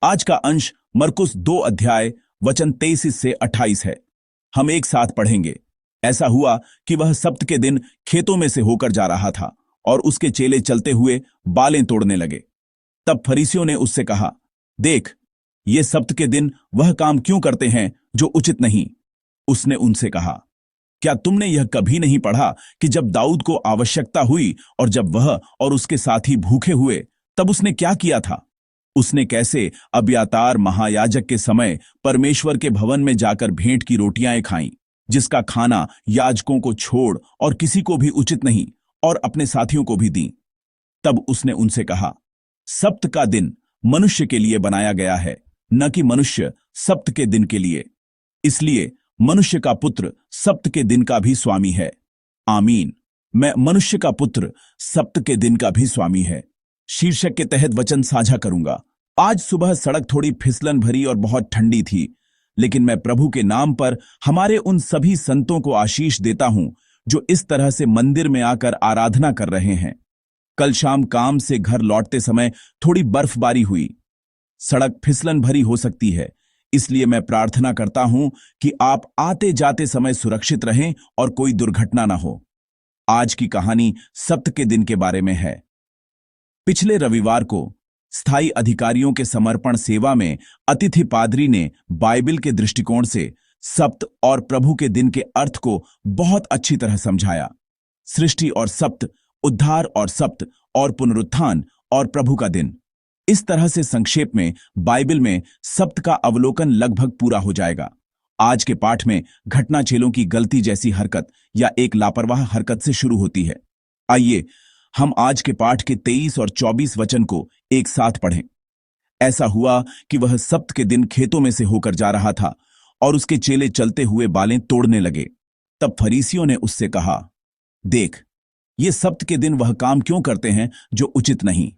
आज का अंश मरकुस 2 अध्याय वचन 23 से 28 है। हम एक साथ पढ़ेंगे। ऐसा हुआ कि वह सब्त के दिन खेतों में से होकर जा रहा था और उसके चेले चलते हुए बालें तोड़ने लगे। तब फरीसियों ने उससे कहा, देख, ये सब्त के दिन वह काम क्यों करते हैं जो उचित नहीं। उसने उनसे कहा, क्या तुमने यह कभी नहीं पढ़ा कि जब दाऊद को आवश्यकता हुई और जब वह और उसके साथी भूखे हुए, तब उसने क्या किया था? उसने कैसे अब्यातार महायाजक के समय परमेश्वर के भवन में जाकर भेंट की रोटियां खाईं, जिसका खाना याजकों को छोड़ और किसी को भी उचित नहीं, और अपने साथियों को भी दी। तब उसने उनसे कहा, सब्त का दिन मनुष्य के लिए बनाया गया है, न कि मनुष्य सब्त के दिन के लिए। इसलिए मनुष्य का पुत्र सब्त के दिन का भी स्वामी है। आमीन। मैं मनुष्य का पुत्र सब्त के दिन का भी स्वामी है शीर्षक के तहत वचन साझा करूंगा। आज सुबह सड़क थोड़ी फिसलन भरी और बहुत ठंडी थी, लेकिन मैं प्रभु के नाम पर हमारे उन सभी संतों को आशीष देता हूं जो इस तरह से मंदिर में आकर आराधना कर रहे हैं। कल शाम काम से घर लौटते समय थोड़ी बर्फबारी हुई। सड़क फिसलन भरी हो सकती है, इसलिए मैं प्रार्थना करता हूं कि आप आते जाते समय सुरक्षित रहें और कोई दुर्घटना न हो। आज की कहानी सब्त के दिन के बारे में है। पिछले रविवार को स्थायी अधिकारियों के समर्पण सेवा में अतिथि पादरी ने बाइबल के दृष्टिकोण से सब्त और प्रभु के दिन के अर्थ को बहुत अच्छी तरह समझाया। सृष्टि और सब्त, उद्धार और सब्त, और पुनरुत्थान और प्रभु का दिन। इस तरह से संक्षेप में बाइबल में सब्त का अवलोकन लगभग पूरा हो जाएगा। आज के पाठ में घटना चेलों की गलती जैसी हरकत या एक लापरवाह हरकत से शुरू होती है। आइए हम आज के पाठ के 23 और 24 वचन को एक साथ पढ़ें। ऐसा हुआ कि वह सब्त के दिन खेतों में से होकर जा रहा था और उसके चेले चलते हुए बालें तोड़ने लगे। तब फरीसियों ने उससे कहा, देख, ये सब्त के दिन वह काम क्यों करते हैं जो उचित नहीं।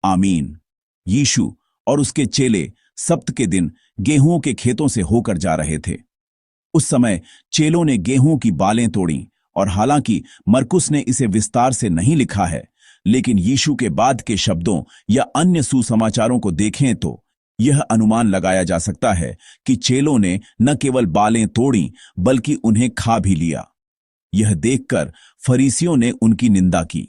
आमीन। यीशु और उसके चेले सब्त के दिन गेहूं के खेतों से होकर जा रहे थे। उस समय चेलों ने गेहूं की बालें तोड़ी, और हालांकि मरकुस ने इसे विस्तार से नहीं लिखा है, लेकिन यीशु के बाद के शब्दों या अन्य सुसमाचारों को देखें तो यह अनुमान लगाया जा सकता है कि चेलों ने न केवल बालें तोड़ी बल्कि उन्हें खा भी लिया। यह देखकर फरीसियों ने उनकी निंदा की।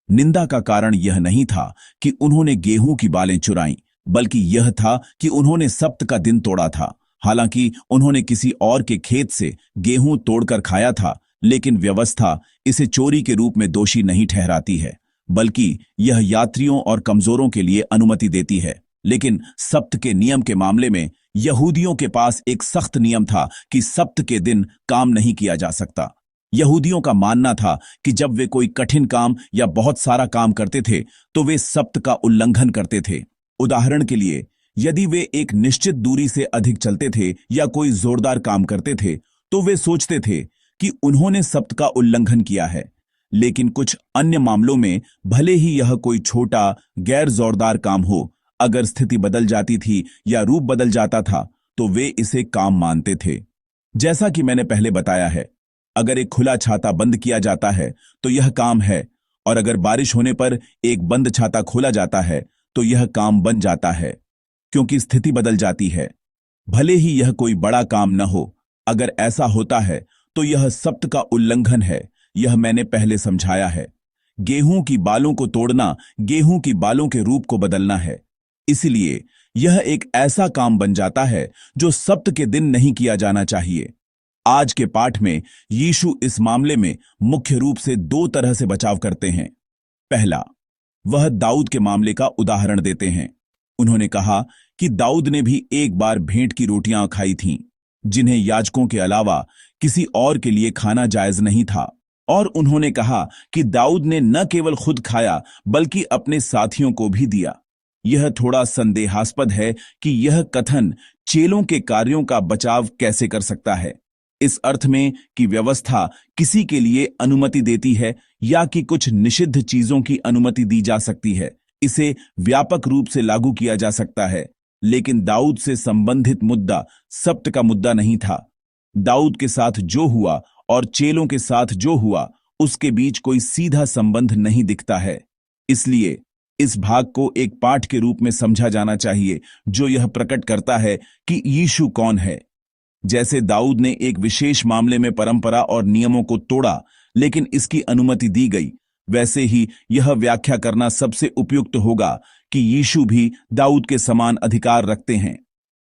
निंदा का कारण यह नहीं था कि उन्होंने गेहूं की बालें चुराईं, बल्कि यह था कि उन्होंने सब्त का दिन तोड़ा था। हालांकि उन्होंने किसी और के खेत से गेहूं तोड़कर खाया था, लेकिन व्यवस्था इसे चोरी के रूप में दोषी नहीं ठहराती है, बल्कि यह यात्रियों और कमजोरों के लिए अनुमति देती है। लेकिन सब्त के नियम के मामले में यहूदियों के पास एक सख्त नियम था कि सब्त के दिन काम नहीं किया जा सकता। यहूदियों का मानना था कि जब वे कोई कठिन काम या बहुत सारा काम करते थे तो वे सब्त का उल्लंघन करते थे। उदाहरण के लिए, यदि वे एक निश्चित दूरी से अधिक चलते थे या कोई जोरदार काम करते थे तो वे सोचते थे कि उन्होंने सब्त का उल्लंघन किया है। लेकिन कुछ अन्य मामलों में, भले ही यह कोई छोटा गैर जोरदार काम हो, अगर स्थिति बदल जाती थी या रूप बदल जाता था तो वे इसे काम मानते थे। जैसा कि मैंने पहले बताया है, अगर एक खुला छाता बंद किया जाता है तो यह काम है, और अगर बारिश होने पर एक बंद छाता खोला जाता है तो यह काम बन जाता है, क्योंकि स्थिति बदल जाती है। भले ही यह कोई बड़ा काम न हो, अगर ऐसा होता है तो यह सब्त का उल्लंघन है। यह मैंने पहले समझाया है। गेहूं की बालों को तोड़ना गेहूं की बालों के रूप को बदलना है। इसलिए यह एक ऐसा काम बन जाता है जो सब्त के दिन नहीं किया जाना चाहिए। आज के पाठ में यीशु इस मामले में मुख्य रूप से 2 तरह से बचाव करते हैं। पहला, वह दाऊद के मामले का उदाहरण देते हैं। उन्होंने कहा कि दाऊद ने भी एक बार भेंट की रोटियां खाई थीं, जिन्हें याजकों के अलावा किसी और के लिए खाना जायज नहीं था। और उन्होंने कहा कि दाऊद ने न केवल खुद खाया बल्कि अपने साथियों को भी दिया। यह थोड़ा संदेहास्पद है कि यह कथन चेलों के कार्यों का बचाव कैसे कर सकता है, इस अर्थ में कि व्यवस्था किसी के लिए अनुमति देती है या कि कुछ निषिद्ध चीजों की अनुमति दी जा सकती है। इसे व्यापक रूप से लागू किया जा सकता है, लेकिन दाऊद से संबंधित मुद्दा सब्त का मुद्दा नहीं था। दाऊद के साथ जो हुआ और चेलों के साथ जो हुआ, उसके बीच कोई सीधा संबंध नहीं दिखता है। इसलिए इस भाग को एक पाठ के रूप में समझा जाना चाहिए जो यह प्रकट करता है कि यीशु कौन है। जैसे दाऊद ने एक विशेष मामले में परंपरा और नियमों को तोड़ा लेकिन इसकी अनुमति दी गई, वैसे ही यह व्याख्या करना सबसे उपयुक्त होगा कि यीशु भी दाऊद के समान अधिकार रखते हैं।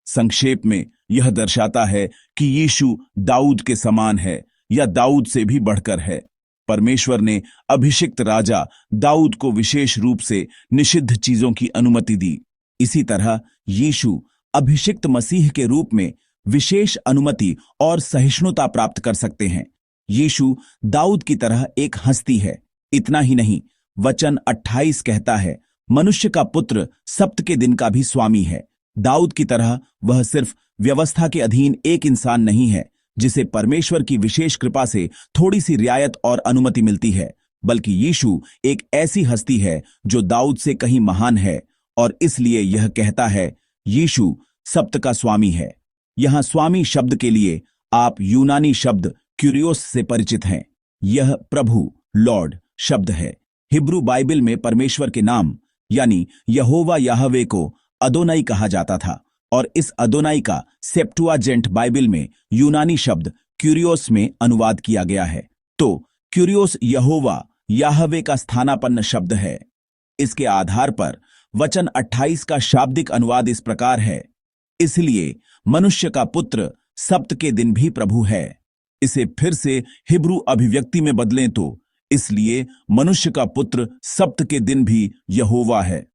संक्षेप में यह दर्शाता है कि यीशु दाऊद के समान है या दाऊद से भी बढ़कर है। परमेश्वर ने अभिषिक्त राजा दाऊद को विशेष रूप से निषिद्ध चीजों की अनुमति दी। इसी तरह यीशु अभिषिक्त मसीह के रूप में विशेष अनुमति और सहिष्णुता प्राप्त कर सकते हैं। यीशु दाऊद की तरह एक हस्ती है। इतना ही नहीं, वचन 28 कहता है, मनुष्य का पुत्र सब्त के दिन का भी स्वामी है। दाऊद की तरह वह सिर्फ व्यवस्था के अधीन एक इंसान नहीं है जिसे परमेश्वर की विशेष कृपा से थोड़ी सी रियायत और अनुमति मिलती है, बल्कि यीशु एक ऐसी हस्ती है जो दाऊद से कहीं महान है और इसलिए यह कहता है यीशु सब्त का स्वामी है। यहां स्वामी शब्द के लिए आप यूनानी शब्द क्यूरियोस से परिचित हैं। यह प्रभु लॉर्ड शब्द है। हिब्रू बाइबल में परमेश्वर के नाम यानी यहोवा याहवे को अदोनाई कहा जाता था और इस अदोनाई का सेप्टुआजेंट बाइबल में यूनानी शब्द क्यूरियोस में अनुवाद किया गया है। तो क्यूरियोस यहोवा याहवे का स्थानापन्न शब्द है। इसके आधार पर वचन 28 का शाब्दिक अनुवाद इस प्रकार है, इसलिए मनुष्य का पुत्र सब्त के दिन भी प्रभु है। इसे फिर से हिब्रू अभिव्यक्ति में बदलें तो इसलिए मनुष्य का पुत्र सब्त के दिन भी यहोवा है।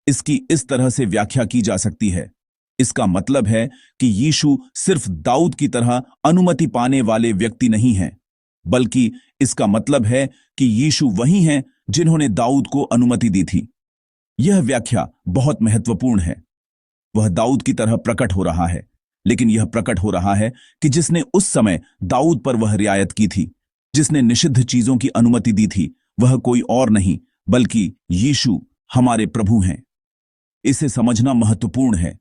इसकी इस तरह से व्याख्या की जा सकती है, इसका मतलब है कि यीशु सिर्फ दाऊद की तरह अनुमति पाने वाले व्यक्ति नहीं हैं, बल्कि इसका मतलब है कि यीशु वही हैं जिन्होंने दाऊद को अनुमति दी थी। यह व्याख्या बहुत महत्वपूर्ण है। वह दाऊद की तरह प्रकट हो रहा है, लेकिन यह प्रकट हो रहा है कि जिसने उस समय दाऊद पर वह रियायत की थी, जिसने निषिद्ध चीजों की अनुमति दी थी, वह कोई और नहीं बल्कि यीशु हमारे प्रभु हैं। इसे समझना महत्वपूर्ण है।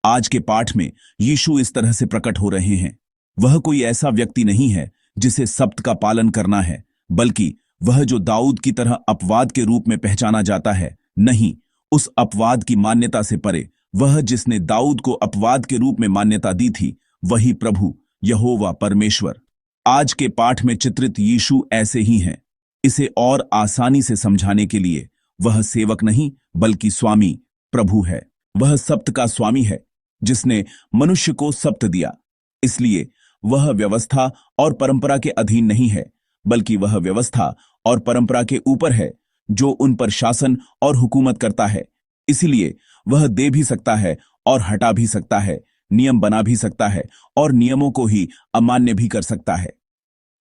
आज के पाठ में यीशु इस तरह से प्रकट हो रहे हैं। वह कोई ऐसा व्यक्ति नहीं है जिसे सब्त का पालन करना है, बल्कि वह जो दाऊद की तरह अपवाद के रूप में पहचाना जाता है। नहीं, उस अपवाद की मान्यता से परे वह जिसने दाऊद को अपवाद के रूप में मान्यता दी थी, वही प्रभु यहोवा परमेश्वर। आज के पाठ में चित्रित यीशु ऐसे ही हैं। इसे और आसानी से समझाने के लिए वह सेवक नहीं बल्कि स्वामी प्रभु है। वह सब्त का स्वामी है जिसने मनुष्य को सब्त दिया। इसलिए वह व्यवस्था और परंपरा के अधीन नहीं है, बल्कि वह व्यवस्था और परंपरा के ऊपर है जो उन पर शासन और हुकूमत करता है। इसलिए वह दे भी सकता है और हटा भी सकता है, नियम बना भी सकता है और नियमों को ही अमान्य भी कर सकता है।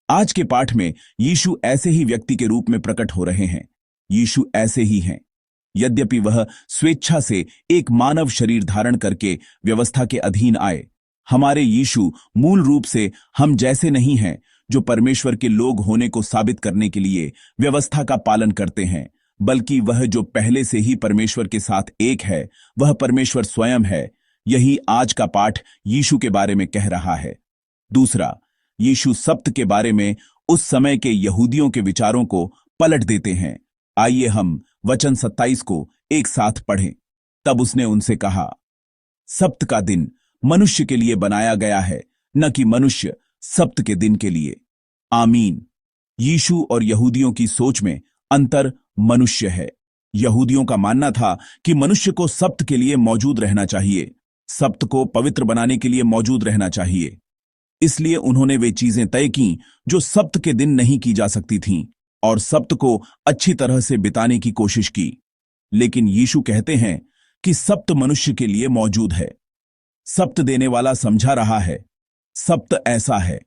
आज के पाठ में यीशु ऐसे ही व्यक्ति के रूप में प्रकट हो रहे हैं। यीशु ऐसे ही हैं। यद्यपि वह स्वेच्छा से एक मानव शरीर धारण करके व्यवस्था के अधीन आए, हमारे यीशु मूल रूप से हम जैसे नहीं हैं जो परमेश्वर के लोग होने को साबित करने के लिए व्यवस्था का पालन करते हैं, बल्कि वह जो पहले से ही परमेश्वर के साथ एक है, वह परमेश्वर स्वयं है। यही आज का पाठ यीशु के बारे में कह रहा है। दूसरा, यीशु सब्त के बारे में उस समय के यहूदियों के विचारों को पलट देते हैं। आइए हम वचन 27 को एक साथ पढ़ें। तब उसने उनसे कहा, सब्त का दिन मनुष्य के लिए बनाया गया है, न कि मनुष्य सब्त के दिन के लिए। आमीन। यीशु और यहूदियों की सोच में अंतर मनुष्य है। यहूदियों का मानना था कि मनुष्य को सब्त के लिए मौजूद रहना चाहिए, सब्त को पवित्र बनाने के लिए मौजूद रहना चाहिए। इसलिए उन्होंने वे चीजें तय की जो सब्त के दिन नहीं की जा सकती थीं और सब्त को अच्छी तरह से बिताने की कोशिश की। लेकिन यीशु कहते हैं कि सब्त मनुष्य के लिए मौजूद है। सब्त देने वाला समझा रहा है, सब्त ऐसा है।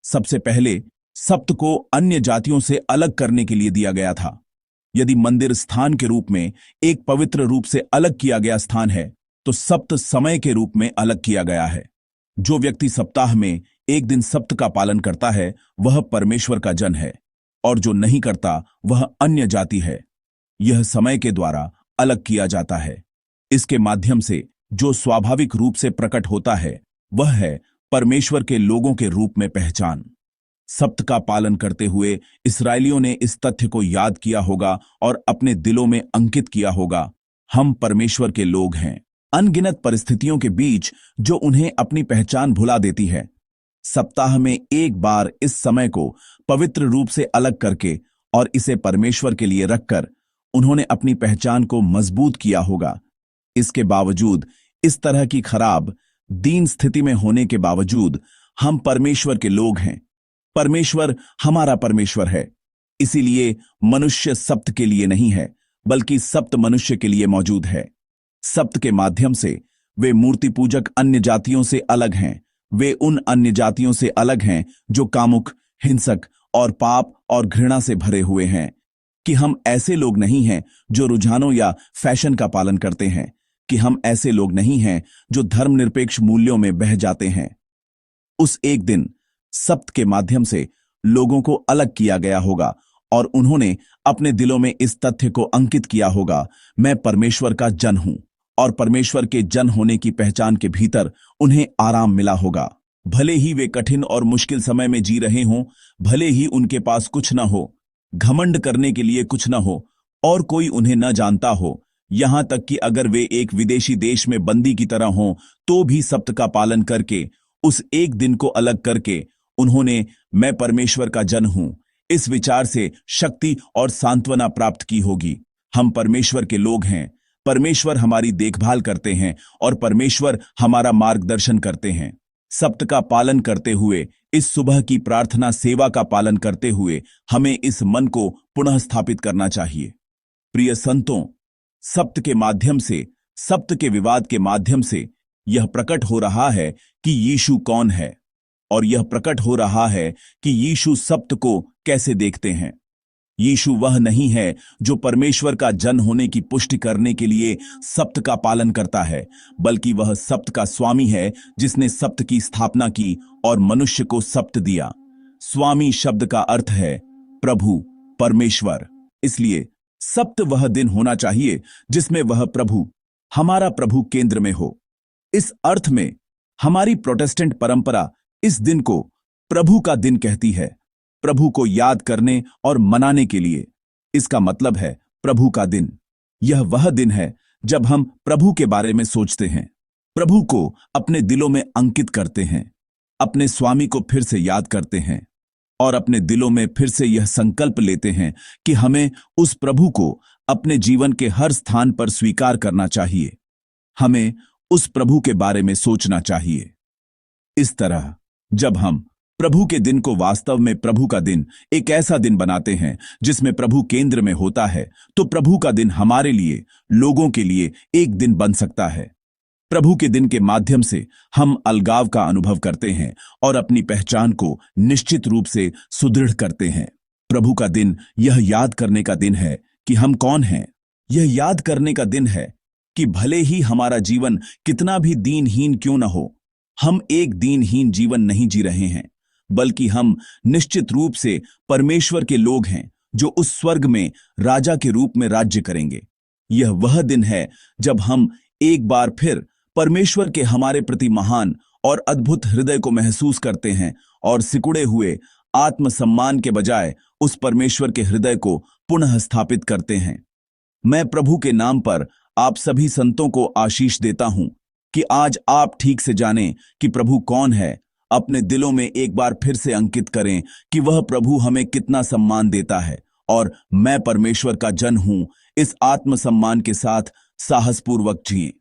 सबसे पहले सब्त को अन्य जातियों से अलग करने के लिए दिया गया था। यदि मंदिर स्थान के रूप में एक पवित्र रूप से अलग किया गया स्थान है, तो सब्त समय के रूप में अलग किया गया है। जो व्यक्ति सप्ताह में एक दिन सब्त का पालन करता है, वह परमेश्वर का जन है, और जो नहीं करता वह अन्य जाति है। यह समय के द्वारा अलग किया जाता है। इसके माध्यम से जो स्वाभाविक रूप से प्रकट होता है, वह है परमेश्वर के लोगों के रूप में पहचान। सप्त का पालन करते हुए इस्राएलियों ने इस तथ्य को याद किया होगा और अपने दिलों में अंकित किया होगा, हम परमेश्वर के लोग हैं। अनगिनत परिस्थितियों के बीच जो उन्हें अपनी पहचान भुला देती है, सप्ताह में एक बार इस समय को पवित्र रूप से अलग करके और इसे परमेश्वर के लिए रखकर उन्होंने अपनी पहचान को मजबूत किया होगा। इसके बावजूद, इस तरह की खराब दीन स्थिति में होने के बावजूद, हम परमेश्वर के लोग हैं। परमेश्वर हमारा परमेश्वर है। इसीलिए मनुष्य सप्त के लिए नहीं है, बल्कि सप्त मनुष्य के लिए मौजूद है। सप्त के माध्यम से वे मूर्ति पूजक अन्य जातियों से अलग हैं। वे उन अन्य जातियों से अलग हैं जो कामुक, हिंसक और पाप और घृणा से भरे हुए हैं। कि हम ऐसे लोग नहीं हैं जो रुझानों या फैशन का पालन करते हैं, कि हम ऐसे लोग नहीं हैं जो धर्मनिरपेक्ष मूल्यों में बह जाते हैं। उस एक दिन सप्त के माध्यम से लोगों को अलग किया गया होगा और उन्होंने अपने दिलों में इस तथ्य को अंकित किया होगा, मैं परमेश्वर का जन हूं। और परमेश्वर के जन होने की पहचान के भीतर उन्हें आराम मिला होगा। भले ही वे कठिन और मुश्किल समय में जी रहे हों, भले ही उनके पास कुछ न हो, घमंड करने के लिए कुछ न हो और कोई उन्हें न जानता हो, यहां तक कि अगर वे एक विदेशी देश में बंदी की तरह हों, तो भी सप्त का पालन करके, उस एक दिन को अलग करके उन्होंने मैं परमेश्वर का जन हूं इस विचार से शक्ति और सांत्वना प्राप्त की होगी। हम परमेश्वर के लोग हैं, परमेश्वर हमारी देखभाल करते हैं और परमेश्वर हमारा मार्गदर्शन करते हैं। सप्त का पालन करते हुए, इस सुबह की प्रार्थना सेवा का पालन करते हुए हमें इस मन को पुनः स्थापित करना चाहिए। प्रिय संतों, सप्त के माध्यम से, सप्त के विवाद के माध्यम से यह प्रकट हो रहा है कि यीशु कौन है, और यह प्रकट हो रहा है कि यीशु सप्त को कैसे देखते हैं। यीशु वह नहीं है जो परमेश्वर का जन होने की पुष्टि करने के लिए सप्त का पालन करता है, बल्कि वह सप्त का स्वामी है जिसने सप्त की स्थापना की और मनुष्य को सप्त दिया। स्वामी शब्द का अर्थ है प्रभु, परमेश्वर। इसलिए सप्त वह दिन होना चाहिए जिसमें वह प्रभु, हमारा प्रभु केंद्र में हो। इस अर्थ में हमारी प्रोटेस्टेंट परंपरा इस दिन को प्रभु का दिन कहती है, प्रभु को याद करने और मनाने के लिए। इसका मतलब है प्रभु का दिन। यह वह दिन है जब हम प्रभु के बारे में सोचते हैं, प्रभु को अपने दिलों में अंकित करते हैं, अपने स्वामी को फिर से याद करते हैं और अपने दिलों में फिर से यह संकल्प लेते हैं कि हमें उस प्रभु को अपने जीवन के हर स्थान पर स्वीकार करना चाहिए। हमें उस प्रभु के बारे में सोचना चाहिए। इस तरह जब हम प्रभु के दिन को वास्तव में प्रभु का दिन, एक ऐसा दिन बनाते हैं जिसमें प्रभु केंद्र में होता है, तो प्रभु का दिन हमारे लिए, लोगों के लिए एक दिन बन सकता है। प्रभु के दिन के माध्यम से हम अलगाव का अनुभव करते हैं और अपनी पहचान को निश्चित रूप से सुदृढ़ करते हैं। प्रभु का दिन यह याद करने का दिन है कि हम कौन हैं। यह याद करने का दिन है कि भले ही हमारा जीवन कितना भी दीनहीन क्यों न हो, हम एक दीनहीन जीवन नहीं जी रहे हैं, बल्कि हम निश्चित रूप से परमेश्वर के लोग हैं जो उस स्वर्ग में राजा के रूप में राज्य करेंगे। यह वह दिन है जब हम एक बार फिर परमेश्वर के हमारे प्रति महान और अद्भुत हृदय को महसूस करते हैं और सिकुड़े हुए आत्मसम्मान के बजाय उस परमेश्वर के हृदय को पुनः स्थापित करते हैं। मैं प्रभु के नाम पर आप सभी संतों को आशीष देता हूं कि आज आप ठीक से जानें कि प्रभु कौन है। अपने दिलों में एक बार फिर से अंकित करें कि वह प्रभु हमें कितना सम्मान देता है और मैं परमेश्वर का जन हूं। इस आत्मसम्मान के साथ साहसपूर्वक जिएं।